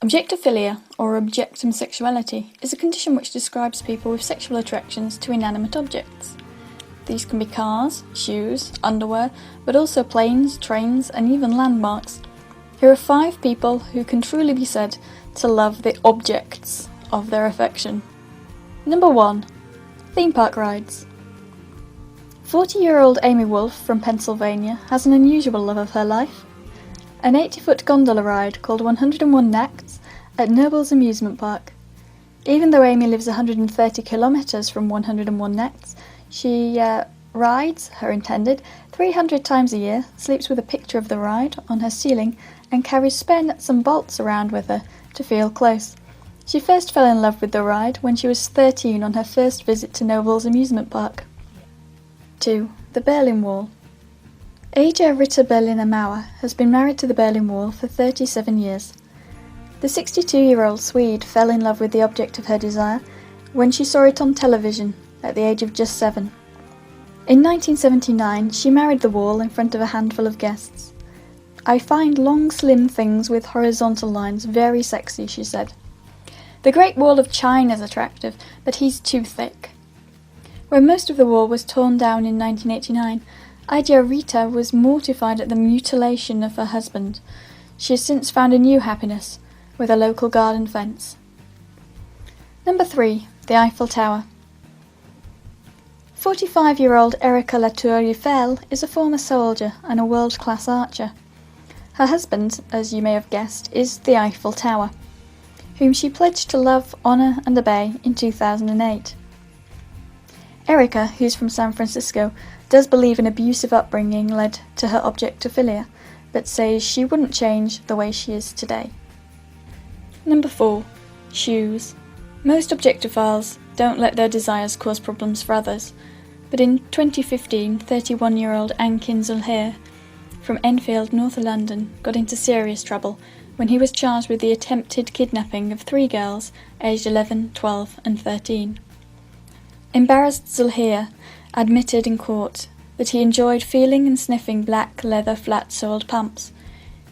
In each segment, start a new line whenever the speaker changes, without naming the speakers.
Objectophilia, or objectum sexuality, is a condition which describes people with sexual attractions to inanimate objects. These can be cars, shoes, underwear, but also planes, trains, and even landmarks. Here are 5 people who can truly be said to love the objects of their affection. Number 1. Theme park rides. 40-year-old Amy Wolf from Pennsylvania has an unusual love of her life. An 80-foot gondola ride called 101 Necks at Noble's amusement park. Even though Amy lives 130 kilometres from 101 Necks, she rides, her intended, 300 times a year, sleeps with a picture of the ride on her ceiling, and carries spare nuts and bolts around with her to feel close. She first fell in love with the ride when she was 13 on her first visit to Noble's amusement park. 2. The Berlin Wall. Aja Ritter Berliner Mauer has been married to the Berlin Wall for 37 years. The 62-year-old Swede fell in love with the object of her desire when she saw it on television at the age of just 7. In 1979, she married the wall in front of a handful of guests. "I find long, slim things with horizontal lines very sexy," she said. "The Great Wall of China is attractive, but he's too thick." When most of the wall was torn down in 1989, Aja Rita was mortified at the mutilation of her husband. She has since found a new happiness with a local garden fence. Number 3. The Eiffel Tower. 45-year-old Erika Latour-Eiffel is a former soldier and a world-class archer. Her husband, as you may have guessed, is the Eiffel Tower, whom she pledged to love, honour and obey in 2008. Erika, who's from San Francisco, does believe an abusive upbringing led to her objectophilia, but says she wouldn't change the way she is today. Number 4. Shoes. Most objectophiles don't let their desires cause problems for others, but in 2015, 31-year-old Ankin Zulheir from Enfield, North London, got into serious trouble when he was charged with the attempted kidnapping of 3 girls aged 11, 12 and 13. Embarrassed Zulheir admitted in court that he enjoyed feeling and sniffing black leather flat-soled pumps.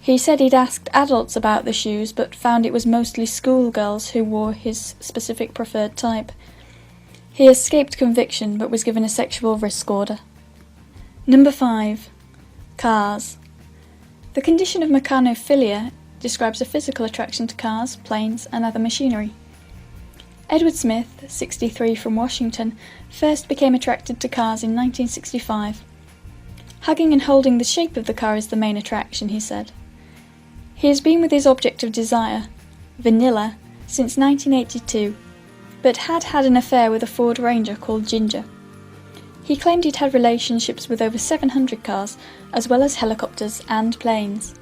He said he'd asked adults about the shoes but found it was mostly schoolgirls who wore his specific preferred type. He escaped conviction but was given a sexual risk order. Number 5. Cars. The condition of mechanophilia describes a physical attraction to cars, planes and other machinery. Edward Smith, 63 from Washington, first became attracted to cars in 1965. Hugging and holding the shape of the car is the main attraction, he said. He has been with his object of desire, Vanilla, since 1982, but had an affair with a Ford Ranger called Ginger. He claimed he'd had relationships with over 700 cars, as well as helicopters and planes.